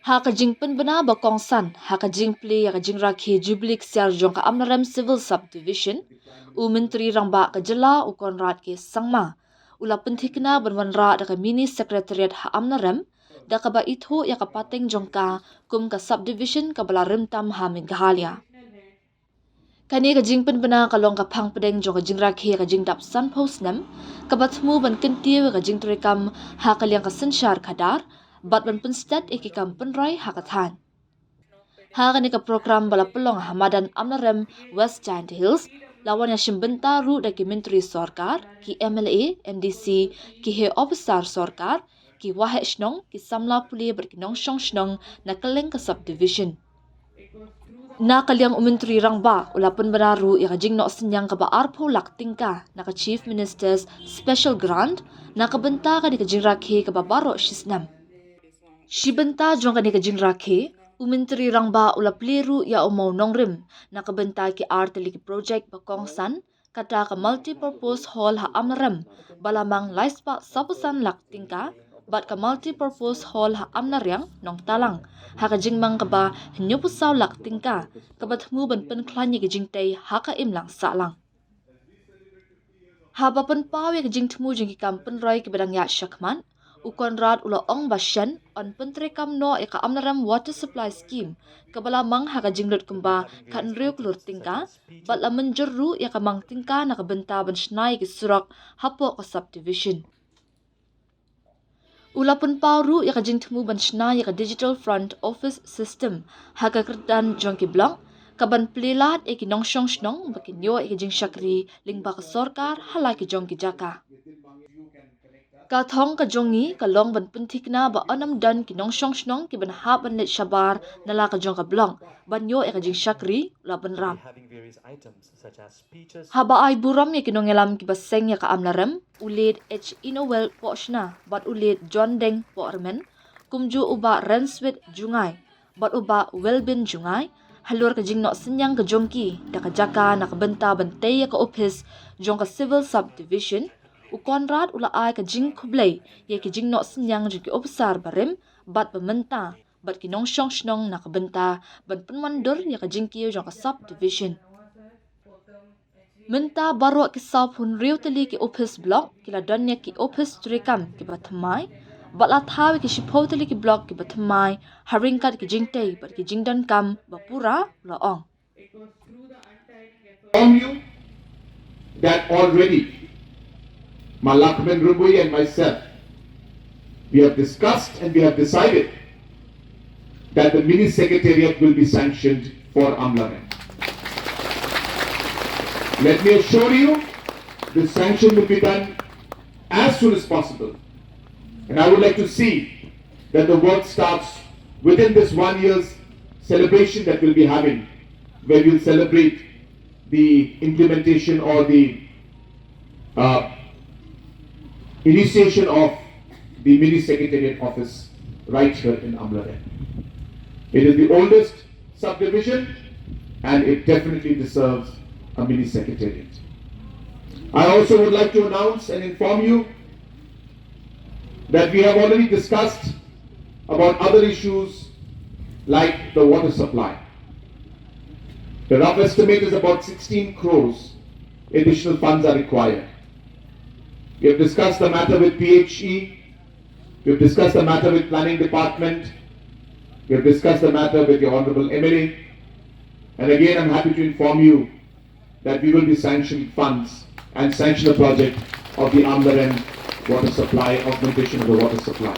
Ha ka jingpen bena ba kongsan, ha ka jingpli ya ka jingrakhe Jubilee siar jong ka Amlarem Civil Subdivision, u menteri rangba ka jela u konrad ke sangma, ula pynthikna banwanra da ka Mini Secretariat ha Amlarem, da ka ba itho ya ka pateng jong ka kum ka Subdivision ka bala rimtam ha Meghalaya. Kani ka jingpen bena ka long ka phang pedeng jong ka jingrakhe ka jingdap san post nam, ka batmu ban kentie ka jingtrekam ha ka liang ka sensyar kadar, bat ban penstat ikikam penrai hakathan. Hakani ka program bala pelong hamadan Amlarem West Giant Hills, lawan ya shimbenta ru documentary sorkar, ki MLA, MDC, ki he officer sorkar, ki wahe shnong, ki samla puli berkinong shong shnong na kaleng ka subdivision. Na kaliang umentri rangba ulapun beraru ya kajing no senyang ka ba arpo laktingka na ka Chief Minister's Special Grant na kabenta ka di ka jingrakhe ka ba baro shisnam. Shibenta jong kani ka jingrakhe, umentri rangba ula pliru ya umaw nongrim, nakabenta ki artili ki project bakongsan, kata ka multi-purpose hall ha Amlarem, balamang laispa sapusan laktingka, bat ka multi-purpose hall ha Amlaryang nong talang, ha ka jingmang ka ba hinyupusaw laktingka, kabat humuban penklanyi ki jingtay ha ka imlang salang. Haba penpaw ya ka jingtmu jing ki kampenroy ki bedang ya syakman, ukonrad ula ong basyan on pentrekam no ika Amlarem water supply scheme kabala mang haka jinglut kumba kan riuk lur tingka bat la menjeru ya kamang tingka nakabenta ban shnai ki surak hapo ka subdivision. Ula pun pauru ya ka jingtmu ban shnai ya ka digital front office system haka kerdan jong ki blank kaban plilat iki nong shong shnong bakin yo iki jing syakri lingba ka sorkar halai ki jong ki jaka. Ka thong ka jongi ka long ban pynthikna ba anam dan ki nong shong shnong ki ban ha ban let shabar nala ka jong ka blong ban yo e ka jing shakri la ban ram. Haba ay buram ya ki nong elam ki baseng ya ka Amlarem ulid H Inowel poshna bat ulid John Deng pormen kumju uba Renswit Jungay bat uba Welbin Jungay halur ka jing no senyang ka jongki da ka jaka nakabenta bantay ya ka office jong ka civil subdivision ukonrad ula ay ka jing kublay ya ki jing no senyang jing ki officer barim bat bementa bat ki nong shong shnong nakabenta ban penmandur ya ka jing kiyo jong ka subdivision. Menta baru ki sap hun riu tali ki office block kila donya ki office trekam ki batmai bat la thawi ki shipo tali ki block ki batmai haringkat ki jing tay bat ki jing dan kam bapura la ong. You that already Malakman Rubui and myself, we have discussed and we have decided that the Mini Secretariat will be sanctioned for Amlarem. Let me assure you, this sanction will be done as soon as possible. And I would like to see that the work starts within this 1 year's celebration that we'll be having, where we'll celebrate the implementation or the initiation of the Mini Secretariat office right here in Amlarem. It is the oldest subdivision and it definitely deserves a Mini Secretariat. I also would like to announce and inform you that we have already discussed about other issues like the water supply. The rough estimate is about 16 crores additional funds are required. We have discussed the matter with PHE, we have discussed the matter with Planning Department, we have discussed the matter with the Honorable MLA, and again I'm happy to inform you that we will be sanctioning funds and sanction the project of the Amlarem water supply, augmentation of the water supply.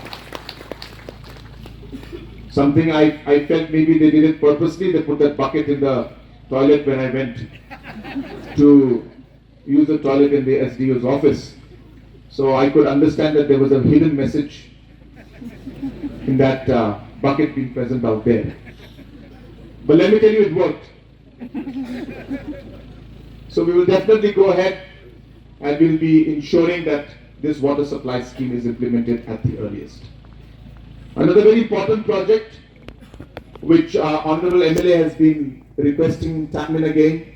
Something I felt maybe they did it purposely, they put that bucket in the toilet when I went to use the toilet in the SDO's office. So I could understand that there was a hidden message in that bucket being present out there. But let me tell you, it worked. So we will definitely go ahead and we will be ensuring that this water supply scheme is implemented at the earliest. Another very important project which Honorable MLA has been requesting time and again.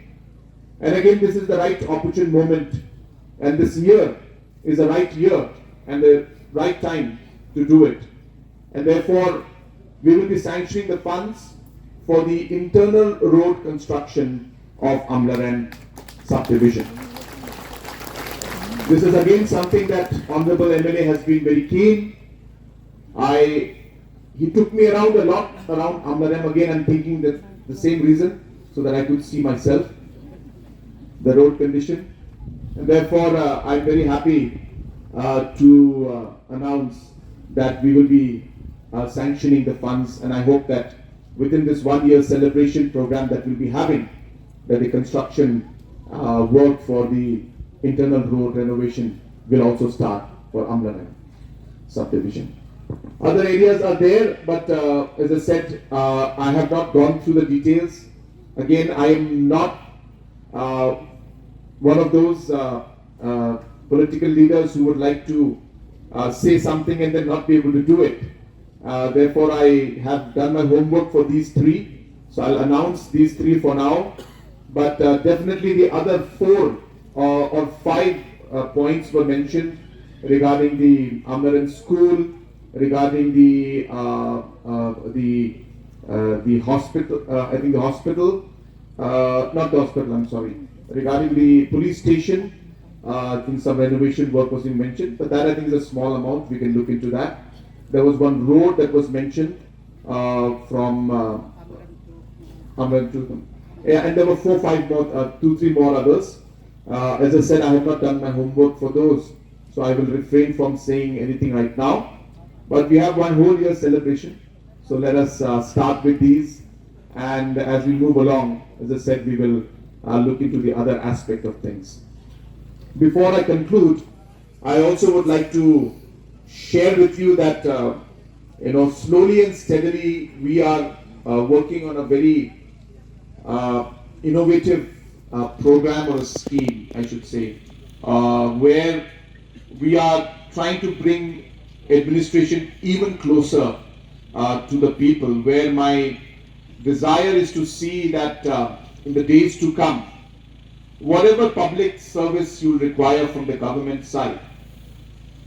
And again, this is the right opportune moment, and this year is the right year and the right time to do it. And therefore, we will be sanctioning the funds for the internal road construction of Amlarem Subdivision. This is again something that Honorable MLA has been very keen. He took me around a lot around Amlarem. Again, I'm thinking that the same reason, so that I could see myself the road condition, and therefore I'm very happy to announce that we will be sanctioning the funds, and I hope that within this 1 year celebration program that we'll be having, that the construction work for the internal road renovation will also start for Amlarem Subdivision. Other areas are there, but as I said, I have not gone through the details. Again, I am not one of those political leaders who would like to say something and then not be able to do it. Therefore, I have done my homework for these three, so I'll announce these three for now. But definitely the other 4 or 5 points were mentioned regarding the Amlarem school, regarding the hospital. I think the hospital, not the hospital. I'm sorry. Regarding the police station, I think some renovation work was mentioned, but that I think is a small amount. We can look into that. There was one road that was mentioned from Amlarem to, yeah, and there were 4, 5 more, 2, 3 more others. As I said, I have not done my homework for those, so I will refrain from saying anything right now. But we have 1 whole year celebration, so let us start with these, and as we move along, as I said, we will look into the other aspect of things. Before I conclude, I also would like to share with you that slowly and steadily we are working on a very innovative program or a scheme, I should say, where we are trying to bring administration even closer to the people, where my desire is to see that in the days to come, whatever public service you require from the government side,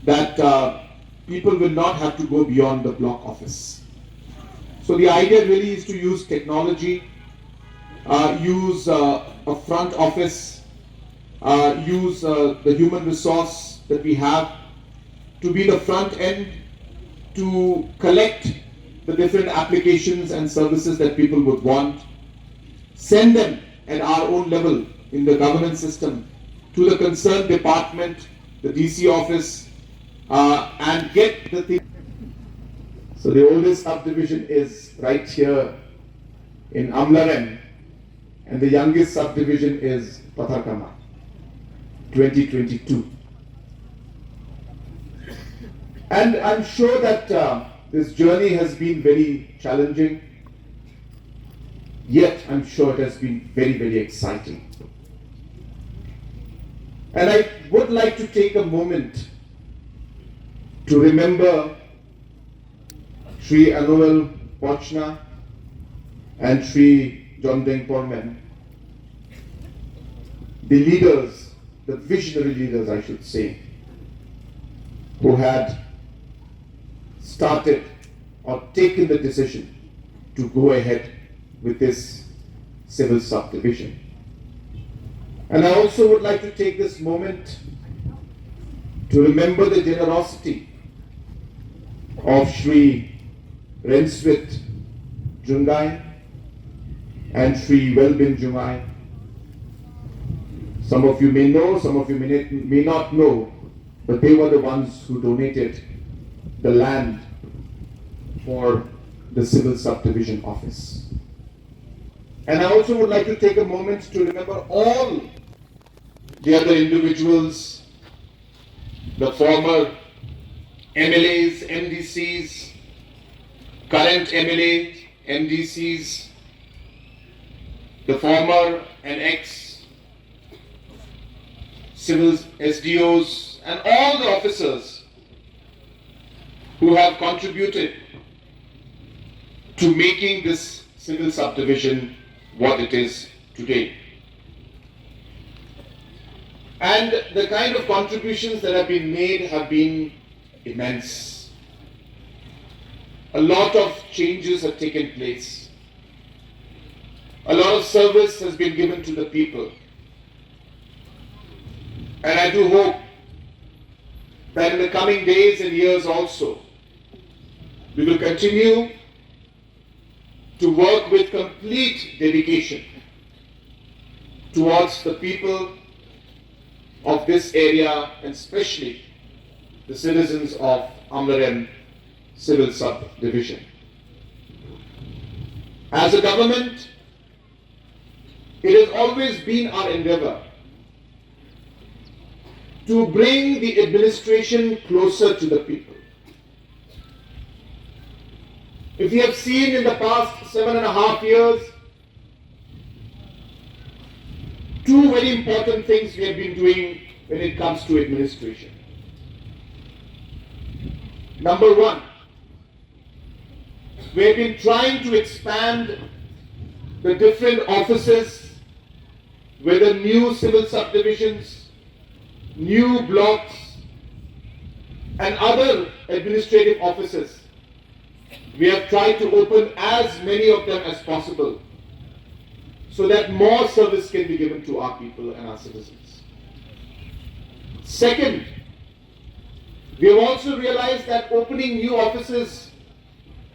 that people will not have to go beyond the block office. So the idea really is to use technology, use a front office, use the human resource that we have to be the front end, to collect the different applications and services that people would want, send them at our own level in the governance system to the concerned department, the DC office, and get the thing. So the oldest subdivision is right here in Amlarem, and the youngest subdivision is Pynthikna, 2022. And I'm sure that this journey has been very challenging, yet I'm sure it has been very, very exciting. And I would like to take a moment to remember Sri Anuel Pochna and Sri John Deng Porman, the leaders, the visionary leaders, I should say, who had started or taken the decision to go ahead with this civil subdivision. And I also would like to take this moment to remember the generosity of Sri Renswit Jungai and Sri Welbin Jungai. Some of you may know, some of you may not know, but they were the ones who donated the land for the civil subdivision office. And I also would like to take a moment to remember all the other individuals, the former MLAs, MDCs, current MLAs, MDCs, the former and ex civil SDOs, and all the officers who have contributed to making this civil subdivision what it is today. And the kind of contributions that have been made have been immense. a lot of changes have taken place. A lot of service has been given to the people. And I do hope that in the coming days and years also, we will continue to work with complete dedication towards the people of this area, and especially the citizens of Amlarem Civil Subdivision. As a government, it has always been our endeavor to bring the administration closer to the people. If you have seen in the past 7.5 years, two very important things we have been doing when it comes to administration. Number one, we have been trying to expand the different offices, whether new civil subdivisions, new blocks, and other administrative offices. We have tried to open as many of them as possible so that more service can be given to our people and our citizens. Second, we have also realized that opening new offices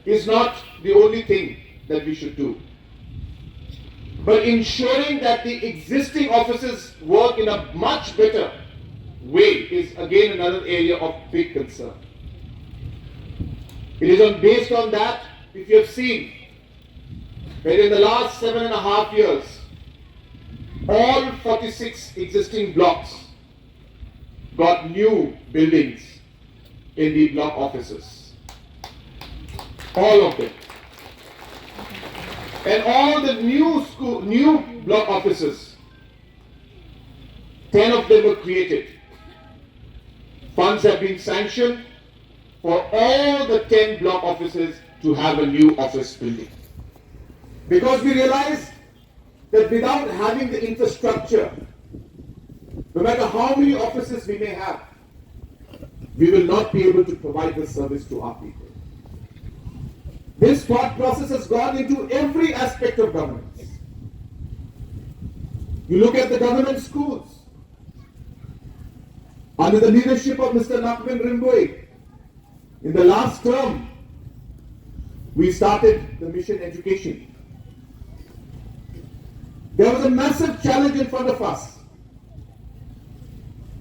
is not the only thing that we should do, but ensuring that the existing offices work in a much better way is again another area of big concern. It is based on that, if you have seen, that in the last 7.5 years, all 46 existing blocks got new buildings in the block offices. All of them. And all the new block offices, 10 of them were created. Funds have been sanctioned for all the 10 block offices to have a new office building. Because we realized that without having the infrastructure, no matter how many offices we may have, we will not be able to provide the service to our people. This thought process has gone into every aspect of governance. You look at the government schools. Under the leadership of Mr. Nakman Rimboy, in the last term, we started the mission education. There was a massive challenge in front of us,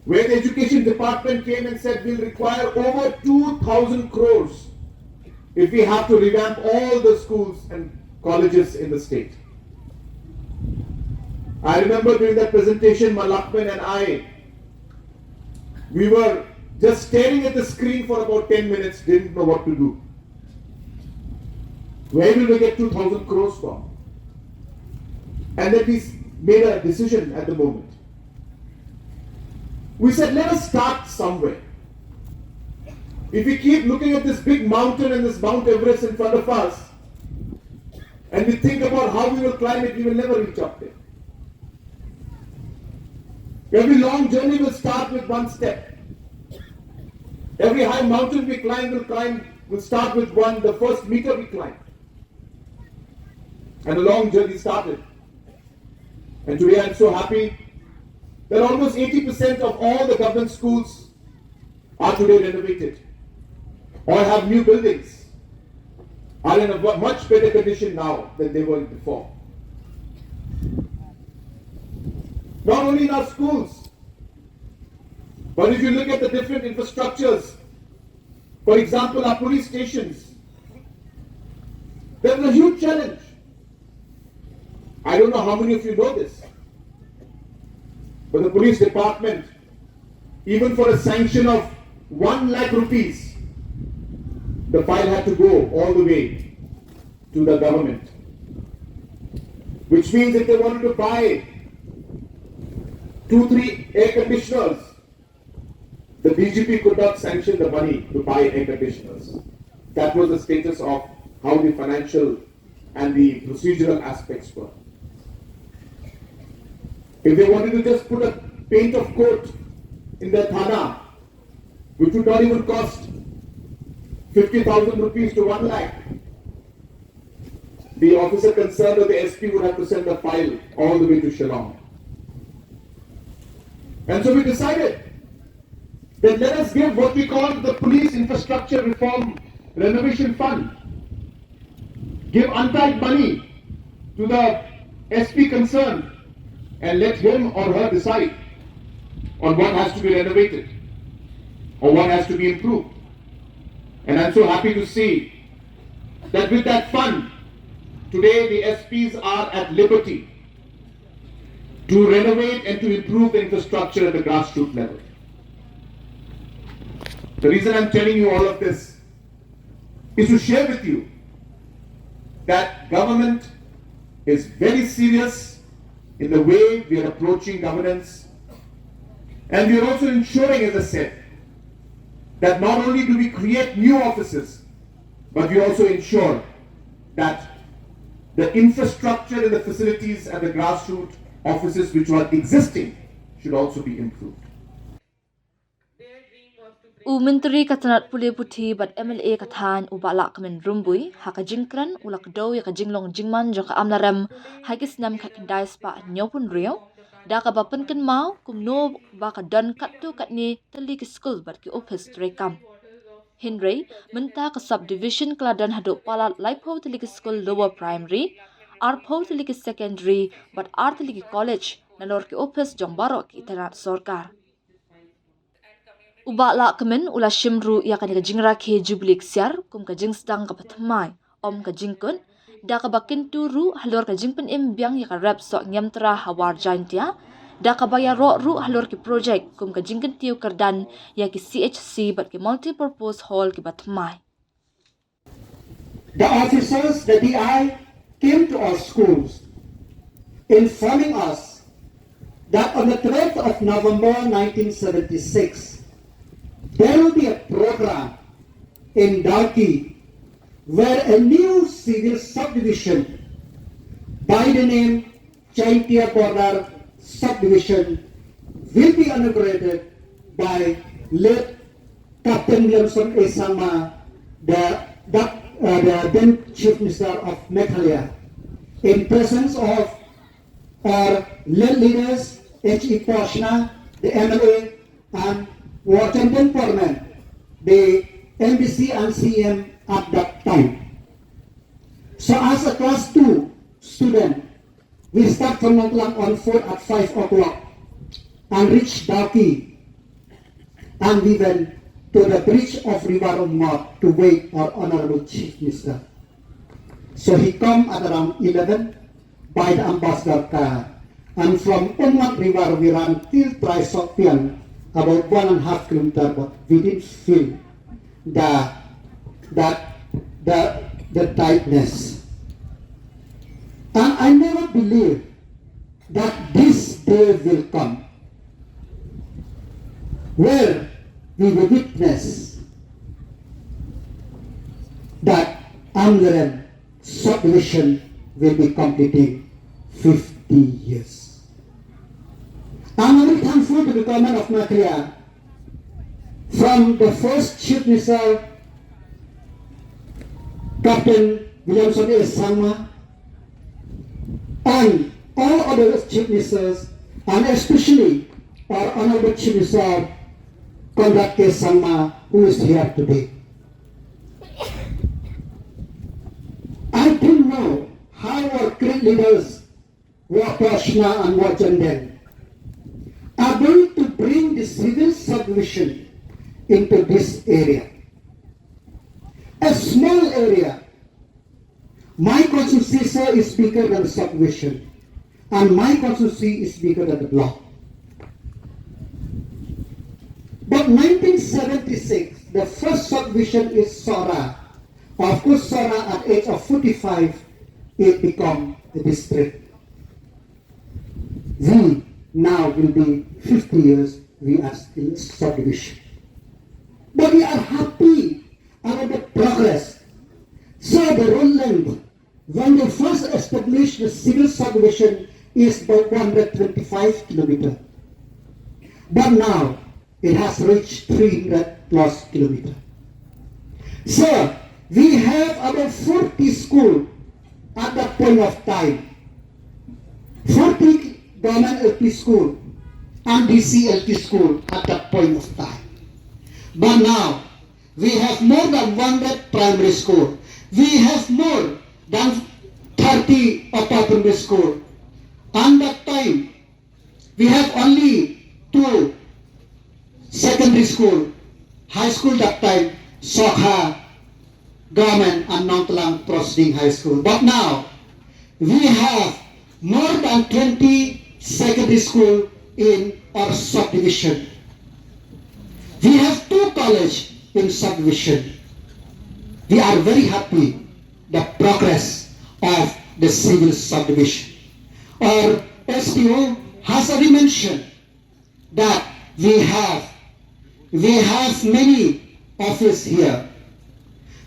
where the education department came and said we'll require over 2,000 crores if we have to revamp all the schools and colleges in the state. I remember during that presentation, Malakman and I, we were just staring at the screen for about 10 minutes, didn't know what to do. Where will we get 2,000 crores from? And then we made a decision at the moment. We said, let us start somewhere. If we keep looking at this big mountain and this Mount Everest in front of us, and we think about how we will climb it, we will never reach up there. Every long journey will start with one step. Every high mountain we climb will start with the first meter we climb. And a long journey started. And today I am so happy that almost 80% of all the government schools are today renovated or have new buildings, are in a much better condition now than they were before. Not only in our schools, but if you look at the different infrastructures, for example, our police stations, there's a huge challenge. I don't know how many of you know this, but the police department, even for a sanction of 1 lakh rupees, the file had to go all the way to the government. Which means if they wanted to buy 2-3 air conditioners, the DGP could not sanction the money to buy air conditioners. That was the status of how the financial and the procedural aspects were. If they wanted to just put a paint of coat in their thana, which would not even cost 50,000 rupees to 1 lakh. The officer concerned or the SP would have to send a file all the way to Shillong. And so we decided that let us give what we call the Police Infrastructure Reform Renovation Fund. Give untied money to the SP concerned and let him or her decide on what has to be renovated or what has to be improved. And I'm so happy to see that with that fund, today the SPs are at liberty to renovate and to improve the infrastructure at the grassroots level. The reason I'm telling you all of this is to share with you that government is very serious in the way we are approaching governance, and we are also ensuring, as I said, that not only do we create new offices, but we also ensure that the infrastructure and the facilities at the grassroots offices which are existing should also be improved. Menteri Katanat Puli Puthi but MLA Katan Ubala Kamen Rumbui, Haka Jinkran, Ulakdo, Yaka Jinglong Jingman, Joka Amlarem, Hagis Nam Kakandai Spa, Nyopun Rio, Daka Bapunkan Mau, Kumno Baka Don Katu Katni, Talik School, but Ki Opus Trekam. Henry, Menta ka Subdivision Kladan Hadok Palat Laipo Talik School Lower Primary, Arpo Talik Secondary, but Artalik College, Nalor Ki Opus Jombarok Itanat Sorkar. Ubala kemen ula shimru ya kan jingrakhe Jubilee siar kum ka jingstang ka patmai om ka jingkun da ka bakin turu halor ka jingpen imbyang ya ka rap so nyamtra hawar jaintia da ka baya ro ru halor ki project kum ka jingken tiu kardan ya ki CHC but ki multi-purpose hall ki patmai. The officers, the DI, came to our schools informing us that on the 12th of November 1976 there will be a program in Darki where a new civil subdivision by the name Chaitya Corner Subdivision will be inaugurated by late Captain Williamson Esama, the then Chief Minister of Meghalaya, in presence of our late leaders H.E. Poshna, the MLA, and Washington Foreman, the MBC and CM at that time. So as a class 2 student, we start from Mongklang on foot at 5 o'clock and reach Darki, and we went to the bridge of River Ummat to wait our Honorable Chief Minister. So he come at around 11 by the ambassador car, and from Ummat River we ran till Trisopian, about 1.5 kilometers, but we didn't feel the tightness. And I never believed that this day will come where we will witness that Amlarem Subdivision will be completing 50 years. I'm very thankful to the government of Meghalaya, from the first Chief Minister, Captain Williamson Esama, and all other Chief Ministers, and especially our Honorable Chief Minister, Conrad K. Sangma, who is here today. I don't know how our great leaders, Wapashna and Wajanden, are going to bring the civil subdivision into this area. A small area. My constituency, sir, is bigger than the subdivision, and my constituency is bigger than the block. But 1976, the first subdivision is Sora. Of course, Sora at age of 45, it become a district. We now will be 50 years, we are still subdivision. But we are happy about the progress. So the road length, when they first established the civil subdivision, is about 125 kilometers. But now, it has reached 300 plus kilometers. Sir, we have about 40 schools at that point of time. 40 government LP school and DCLP school at that point of time. But now, we have more than 100 primary school. We have more than 30 upper primary school. And that time, we have only 2 secondary school, high school that time, Sokha Government and Nongtalang Proceeding High School. But now, we have more than 20 secondary school in our subdivision. We have 2 colleges in subdivision. We are very happy the progress of the civil subdivision. Our STO has already mentioned that we have many offices here.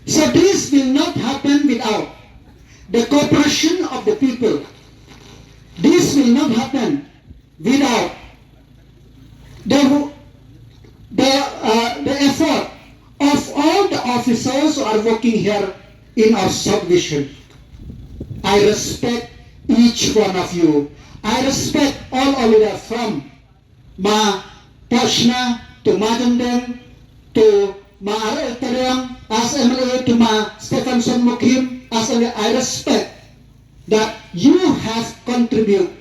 So this will not happen without the cooperation of the people. This will not happen without the effort of all the officers who are working here in our subdivision. I respect each one of you. I respect all of you from Ma Poshna to Majandeng to Ma Arel as MLA to Ma Stephenson Mukim as MLA. I respect that you have contributed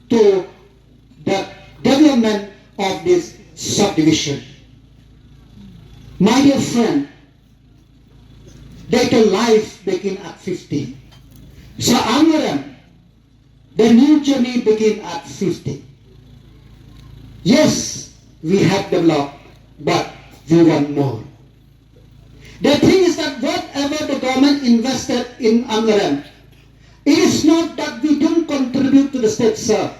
to the development of this subdivision. My dear friend, data life began at 50. So Amlarem, the new journey began at 50. Yes, we have developed, but we want more. The thing is that whatever the government invested in Amlarem, it is not that we don't contribute to the state, sir.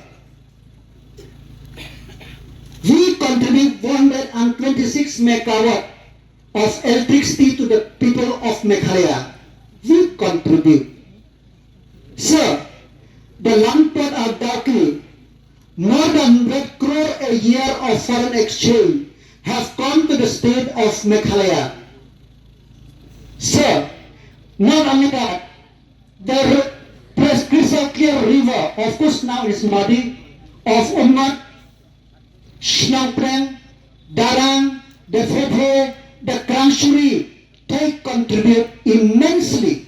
We contribute 126 megawatt of electricity to the people of Meghalaya. We contribute. Sir, the land port of Darkly, more than 100 crore a year of foreign exchange have come to the state of Meghalaya. Sir, not only that, the crystal clear river, of course now is muddy, of Ummat, Snowprang, Darang, the Fedhe, the Kranshuri, they contribute immensely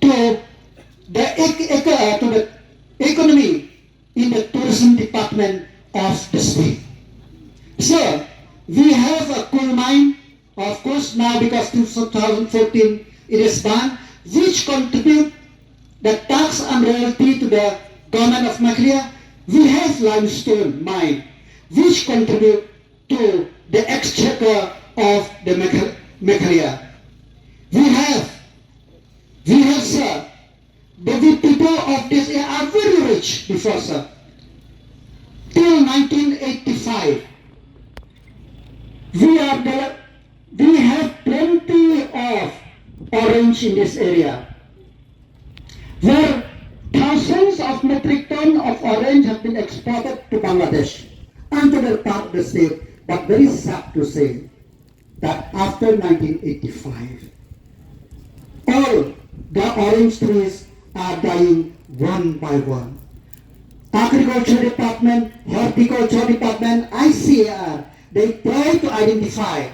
to the economy in the tourism department of the state. So, we have a coal mine, of course now because 2014 it is banned, which contribute the tax and royalty to the government of Meghalaya. We have limestone mine, which contribute to the exchequer of the Meghalaya. We have, sir, the people of this area are very rich before, sir. Till 1985, we have plenty of orange in this area, where thousands of metric tons of orange have been exported to Bangladesh and to the part of the state. But very sad to say that after 1985, all the orange trees are dying one by one. Agriculture Department, Horticulture Department, ICAR, they try to identify,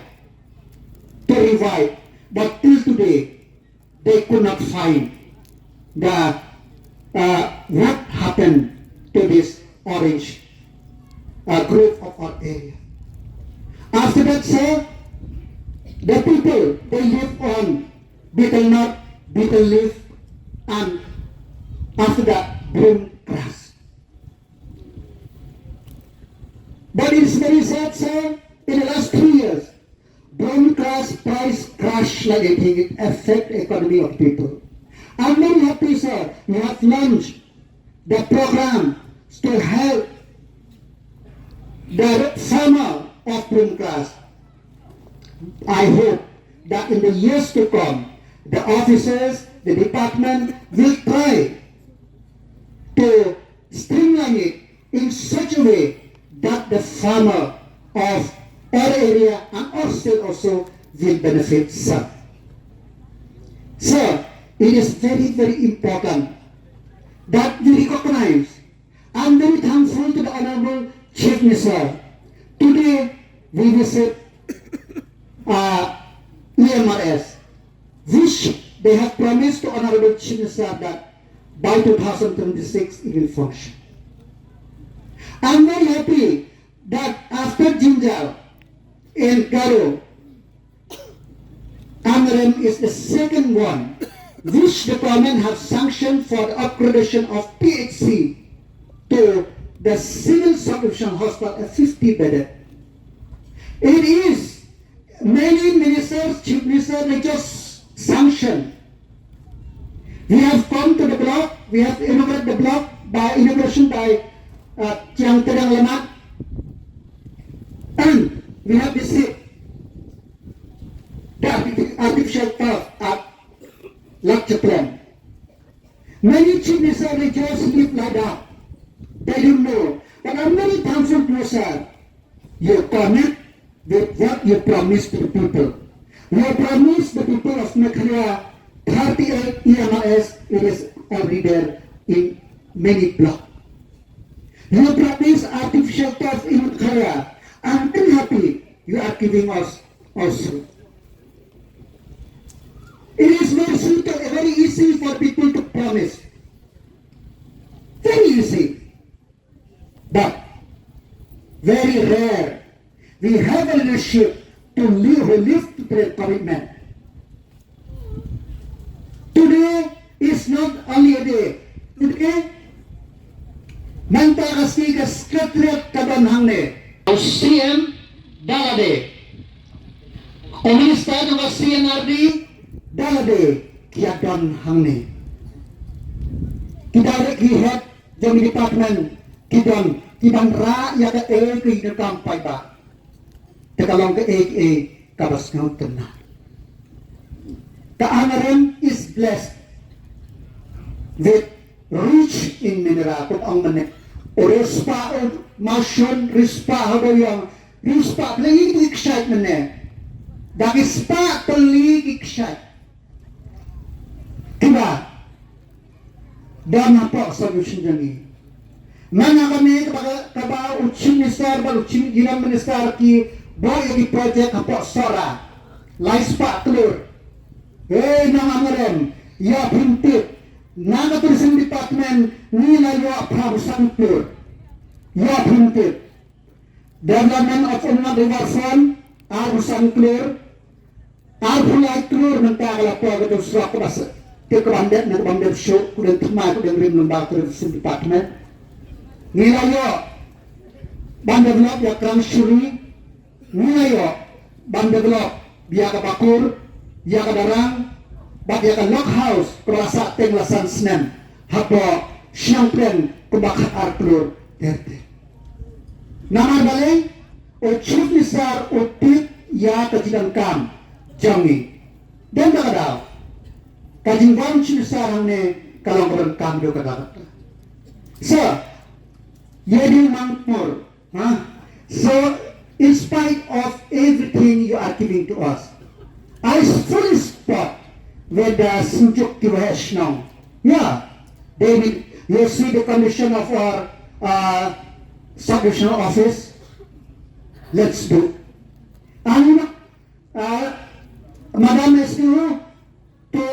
to revive, but till today, they could not find the what happened to this orange growth of our area. After that, sir, the people, they live on betel nut, betel leaf, and after that, broom grass. But it is very sad, sir, in the last 3 years, broom grass price crashed like anything. It affects the economy of people. I'm very happy, sir, we have launched the program to help the farmer of broom grass. I hope that in the years to come, the officers, the department will try to streamline it in such a way that the farmer of our area and our state also will benefit some. So, it is very, very important that we recognize. I'm very thankful to the Honorable Chief Minister. Today, we visit EMRS, which they have promised to Honorable Chief Minister that by 2026 it will function. I'm very happy that after Jinjal and Garo, Amlarem is the second one which the government have sanctioned for the upgradation of PHC to the civil subdivision hospital at 50 bedded. It is many ministers, chief ministers, they just sanctioned. We have come to the block, we have inaugurated the block by inauguration by Chiang Tedang Lemak, and we have received the artificial turf at Lakchaplan. Many chief ministers, they just live like that. They don't know. But I'm very thankful to you, sir. You connect with what you promised to the people. You promised the people of Meghalaya 38 EMRS, it is already there in many blocks. You promised artificial turf in Meghalaya. I'm very happy you are giving us also. It is very simple, very easy for people to promise. Very easy. But very rare. We have a leadership to live to their commitment. Today is not only a day. Today, Mantagasiga Secretariat Kabanhangne, Austrian Dalade, o Minister ng CNRD, Dalade, Kiadan Hangne. Kita head the department, Kidan Ra Yaga A Kinakam Paiba, Takalong A Kabasnau Tena. The Amlarem is blessed with rich in mineral. Kung ang manik, o respa o motion, respa habo yung respa, paligig shite man eh. Dagi spa, paligig shite. Diba? Dama po sa mission dyan. Mana kami kaba uchim minister, uchim ginang minister ki boy yung project po sora. Laispa telur. Nang Amlarem, ya pintit. Naga tourism department nila yo prabusan telur. Ya pintit. Development of Unang Riverfront, arusan telur. Arpulay telur nagkakala po agad surat basa. Kekebandet nagbandet show kudan tuma kudan rim lembaga tourism department. Nila yo bandevelop ya Krangshuri. Nila yo bandevelop biaka bakur, biaka darang, biaka lock house, kurasa tenglasan snem, hapo siyangpren kubakat arklur terte. Namar balay o chief minister o tit ya kajidan kam jangi. Dan nakadaw kajingwan chief minister ang ne kalangkuran kam do kadagat. So yedi mangpur, so in spite of everything you are giving to us, I fully support with the Sunjuk Kiwahesh now. Yeah, David, you see the condition of our subdivision office. Let's do. And Madam SPO to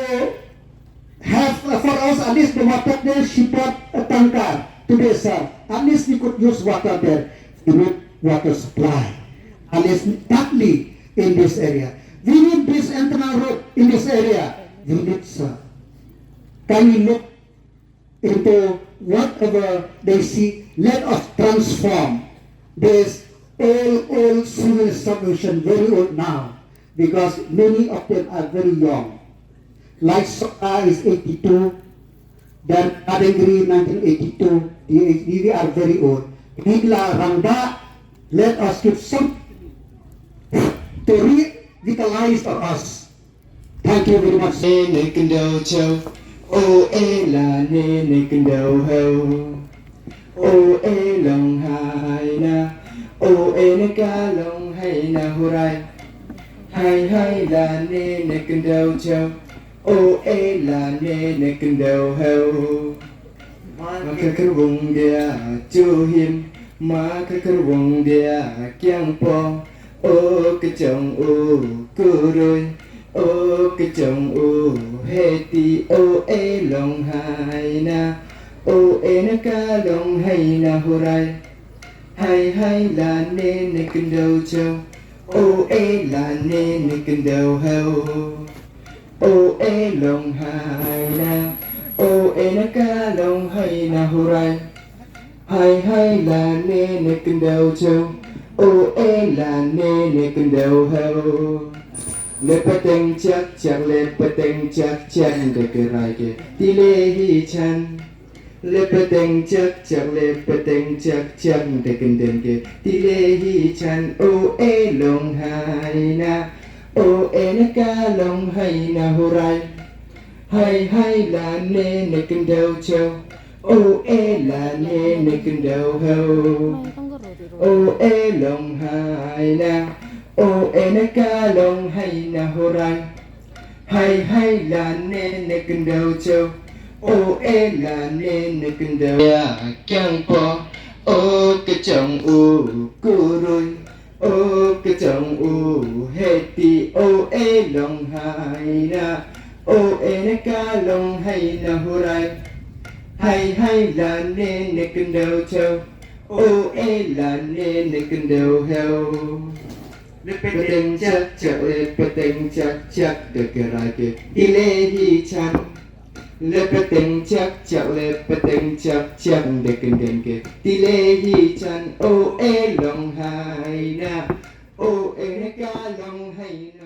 have for us at least the water there, she brought a tanker today, sir. At least we could use water there. We need water supply. At least partly in this area. We need this internal road in this area. We need, sir. Can we look into whatever they see? Let us transform this old civil subdivision, very old now, because many of them are very young. Like Soka is 82, then Adengri 1982, we are very old. Nigla Rangda, let us give some to revitalize for us. Thank you very much. Nekendo chow, oh la nekendo ho, oh long hai na, oh nekalong hai na hurai, hai la nekendo chow, ô ê là nê nê kinh đầu heo mà khơi khơi vùng địa chu hiểm mà khơi khơi vùng địa kiang po ô cái chồng ô cứ rồi ô cái chồng ô hê ti ô ê lòng hai na ô ê na ca lòng hay na horai hay là nê nê kinh đầu châu ô ê là nê nê kinh đầu heo ô ê lòng hai na ô ê na ca lòng hay na horai hay là nê nê kinh đầu châu ô ê là nê nê kinh đầu heo le pateng chak chak le pateng chak chak de kerai ke tile hi chan le pateng chak chak le pateng chak chak de kenden ke tile hi chan ô ê lòng hai na ô ê na ca lòng hay na horai hay là nê nê kinh đầu châu ô ê là nê nê kinh đầu heo ô ê lòng hai na ô ê na ca lòng hay na horai hay là nê nê kinh đầu châu ô ê là nê nê kinh đầu kiang po ô cái chồng u cu rồi ô cái chồng u hê ti ô ê lòng hai na ô ê na ca lòng hay na horai hay là nê nê kinh đầu châu ô ê là nê nê kinh đầu heo pateng chak chak le pateng chak chak de kerai ke ile hi chan le pateng chak chak le pateng chak chak de kenden ke ile hi chan ô ê lòng hai na ô ê na ca lòng hay na